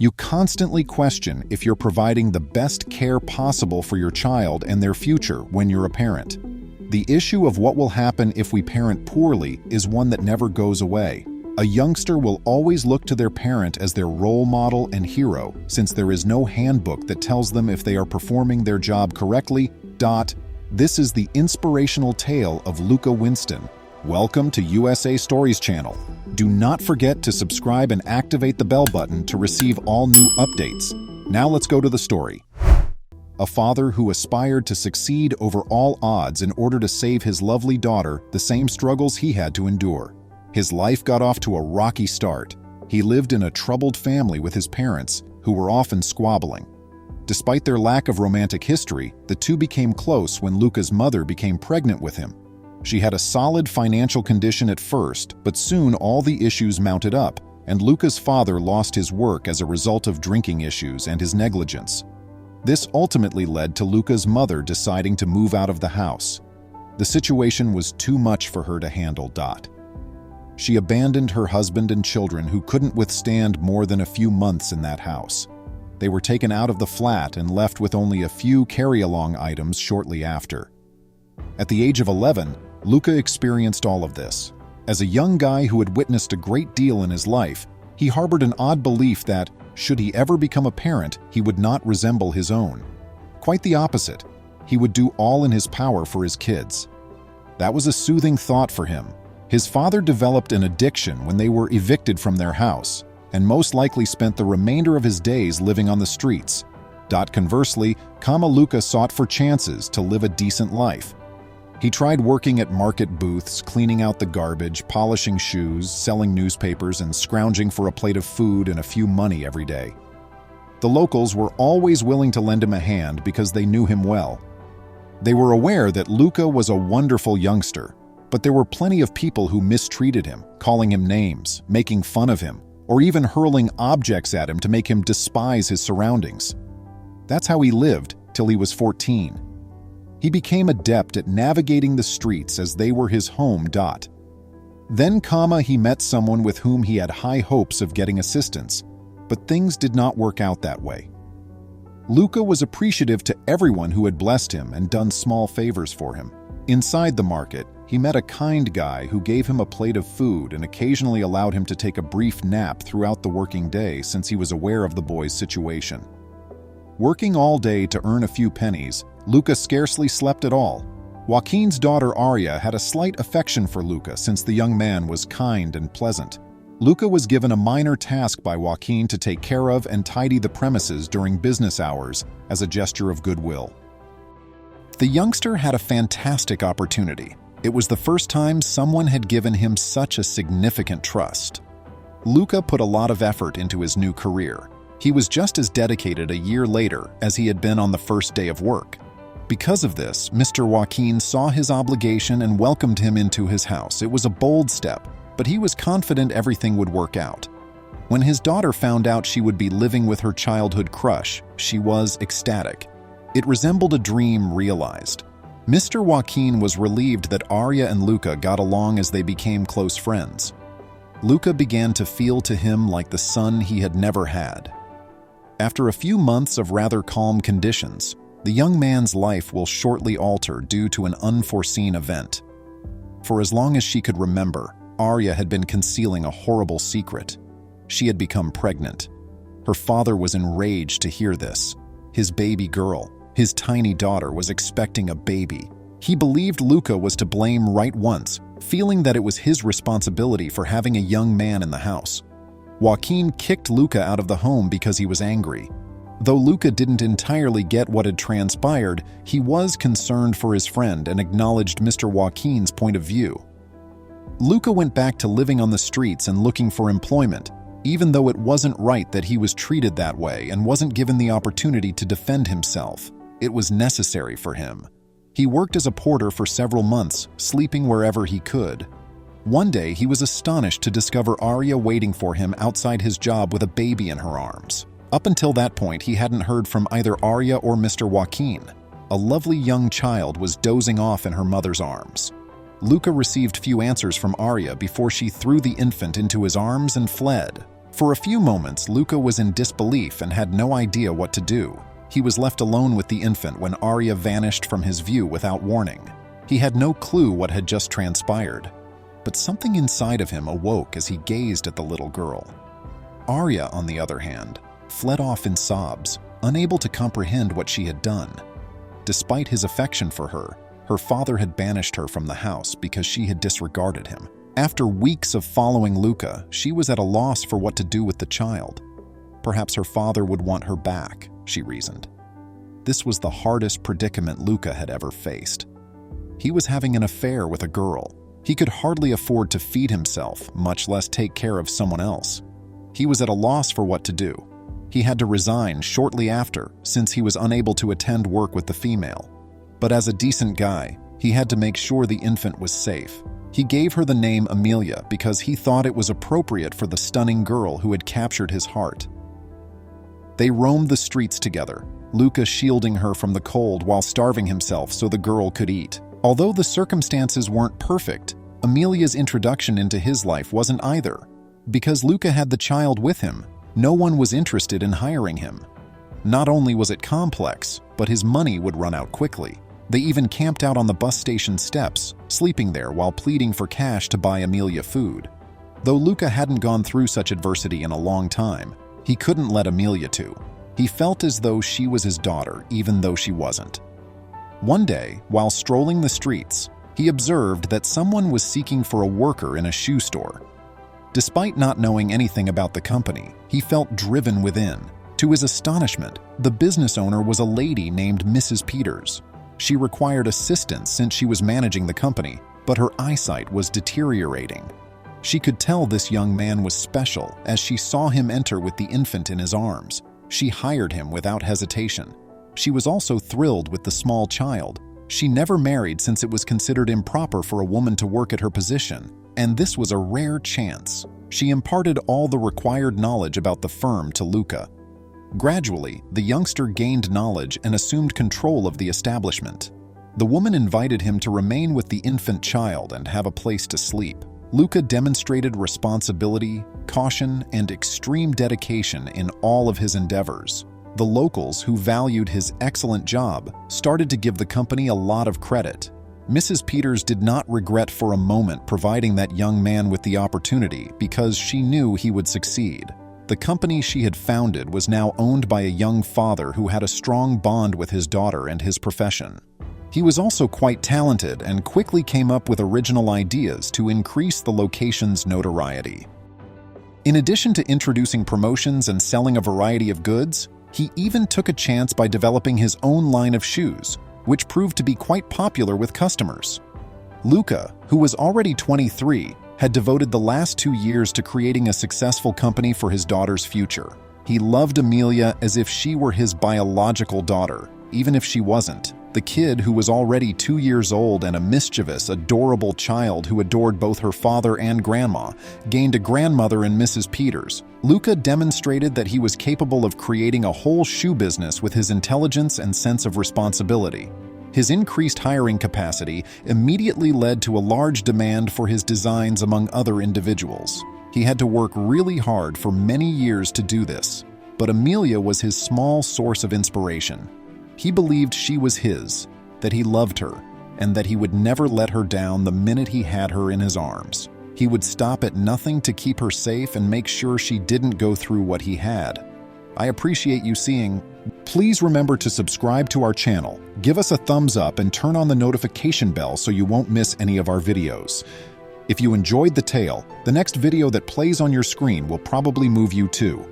You constantly question if you're providing the best care possible for your child and their future when you're a parent. The issue of what will happen if we parent poorly is one that never goes away. A youngster will always look to their parent as their role model and hero, since there is no handbook that tells them if they are performing their job correctly. This is the inspirational tale of Luca Winston. Welcome to USA Stories channel. Do not forget to subscribe and activate the bell button to receive all new updates. Now let's go to the story. A father who aspired to succeed over all odds in order to save his lovely daughter the same struggles he had to endure. His life got off to a rocky start. He lived in a troubled family with his parents, who were often squabbling. Despite their lack of romantic history, the two became close when Luca's mother became pregnant with him. She had a solid financial condition at first, but soon all the issues mounted up, and Luca's father lost his work as a result of drinking issues and his negligence. This ultimately led to Luca's mother deciding to move out of the house. The situation was too much for her to handle. She abandoned her husband and children who couldn't withstand more than a few months in that house. They were taken out of the flat and left with only a few carry-along items shortly after. At the age of 11, Luca experienced all of this. As a young guy who had witnessed a great deal in his life, he harbored an odd belief that, should he ever become a parent, he would not resemble his own. Quite the opposite. He would do all in his power for his kids. That was a soothing thought for him. His father developed an addiction when they were evicted from their house, and most likely spent the remainder of his days living on the streets. Conversely, Luca sought for chances to live a decent life. He tried working at market booths, cleaning out the garbage, polishing shoes, selling newspapers, and scrounging for a plate of food and a few money every day. The locals were always willing to lend him a hand because they knew him well. They were aware that Luca was a wonderful youngster, but there were plenty of people who mistreated him, calling him names, making fun of him, or even hurling objects at him to make him despise his surroundings. That's how he lived till he was 14. He became adept at navigating the streets as they were his home. Then, he met someone with whom he had high hopes of getting assistance, but things did not work out that way. Luca was appreciative to everyone who had blessed him and done small favors for him. Inside the market, he met a kind guy who gave him a plate of food and occasionally allowed him to take a brief nap throughout the working day since he was aware of the boy's situation. Working all day to earn a few pennies, Luca scarcely slept at all. Joaquin's daughter Aria had a slight affection for Luca since the young man was kind and pleasant. Luca was given a minor task by Joaquin to take care of and tidy the premises during business hours as a gesture of goodwill. The youngster had a fantastic opportunity. It was the first time someone had given him such a significant trust. Luca put a lot of effort into his new career. He was just as dedicated a year later as he had been on the first day of work. Because of this, Mr. Joaquin saw his obligation and welcomed him into his house. It was a bold step, but he was confident everything would work out. When his daughter found out she would be living with her childhood crush, she was ecstatic. It resembled a dream realized. Mr. Joaquin was relieved that Aria and Luca got along as they became close friends. Luca began to feel to him like the son he had never had. After a few months of rather calm conditions, the young man's life will shortly alter due to an unforeseen event. For as long as she could remember, Aria had been concealing a horrible secret. She had become pregnant. Her father was enraged to hear this. His baby girl, his tiny daughter, was expecting a baby. He believed Luca was to blame right once, feeling that it was his responsibility for having a young man in the house. Joaquin kicked Luca out of the home because he was angry. Though Luca didn't entirely get what had transpired, he was concerned for his friend and acknowledged Mr. Joaquin's point of view. Luca went back to living on the streets and looking for employment, even though it wasn't right that he was treated that way and wasn't given the opportunity to defend himself. It was necessary for him. He worked as a porter for several months, sleeping wherever he could. One day, he was astonished to discover Aria waiting for him outside his job with a baby in her arms. Up until that point, he hadn't heard from either Aria or Mr. Joaquin. A lovely young child was dozing off in her mother's arms. Luca received few answers from Aria before she threw the infant into his arms and fled. For a few moments, Luca was in disbelief and had no idea what to do. He was left alone with the infant when Arya vanished from his view without warning. He had no clue what had just transpired. But something inside of him awoke as he gazed at the little girl. Arya, on the other hand, fled off in sobs, unable to comprehend what she had done. Despite his affection for her, her father had banished her from the house because she had disregarded him. After weeks of following Luca, she was at a loss for what to do with the child. Perhaps her father would want her back, she reasoned. This was the hardest predicament Luca had ever faced. He was having an affair with a girl. He could hardly afford to feed himself, much less take care of someone else. He was at a loss for what to do. He had to resign shortly after, since he was unable to attend work with the female. But as a decent guy, he had to make sure the infant was safe. He gave her the name Amelia because he thought it was appropriate for the stunning girl who had captured his heart. They roamed the streets together, Luca shielding her from the cold while starving himself so the girl could eat. Although the circumstances weren't perfect, Amelia's introduction into his life wasn't either. Because Luca had the child with him, no one was interested in hiring him. Not only was it complex, but his money would run out quickly. They even camped out on the bus station steps, sleeping there while pleading for cash to buy Amelia food. Though Luca hadn't gone through such adversity in a long time, he couldn't let Amelia to. He felt as though she was his daughter, even though she wasn't. One day, while strolling the streets, he observed that someone was seeking for a worker in a shoe store. Despite not knowing anything about the company, he felt driven within. To his astonishment, the business owner was a lady named Mrs. Peters. She required assistance since she was managing the company, but her eyesight was deteriorating. She could tell this young man was special as she saw him enter with the infant in his arms. She hired him without hesitation. She was also thrilled with the small child. She never married since it was considered improper for a woman to work at her position, and this was a rare chance. She imparted all the required knowledge about the firm to Luca. Gradually, the youngster gained knowledge and assumed control of the establishment. The woman invited him to remain with the infant child and have a place to sleep. Luca demonstrated responsibility, caution, and extreme dedication in all of his endeavors. The locals, who valued his excellent job, started to give the company a lot of credit. Mrs. Peters did not regret for a moment providing that young man with the opportunity because she knew he would succeed. The company she had founded was now owned by a young father who had a strong bond with his daughter and his profession. He was also quite talented and quickly came up with original ideas to increase the location's notoriety. In addition to introducing promotions and selling a variety of goods, he even took a chance by developing his own line of shoes, which proved to be quite popular with customers. Luca, who was already 23, had devoted the last 2 years to creating a successful company for his daughter's future. He loved Amelia as if she were his biological daughter, even if she wasn't. The kid, who was already 2 years old and a mischievous, adorable child who adored both her father and grandma, gained a grandmother in Mrs. Peters. Luca demonstrated that he was capable of creating a whole shoe business with his intelligence and sense of responsibility. His increased hiring capacity immediately led to a large demand for his designs among other individuals. He had to work really hard for many years to do this, but Amelia was his small source of inspiration. He believed she was his, that he loved her, and that he would never let her down the minute he had her in his arms. He would stop at nothing to keep her safe and make sure she didn't go through what he had. I appreciate you seeing. Please remember to subscribe to our channel, give us a thumbs up, and turn on the notification bell so you won't miss any of our videos. If you enjoyed the tale, the next video that plays on your screen will probably move you too.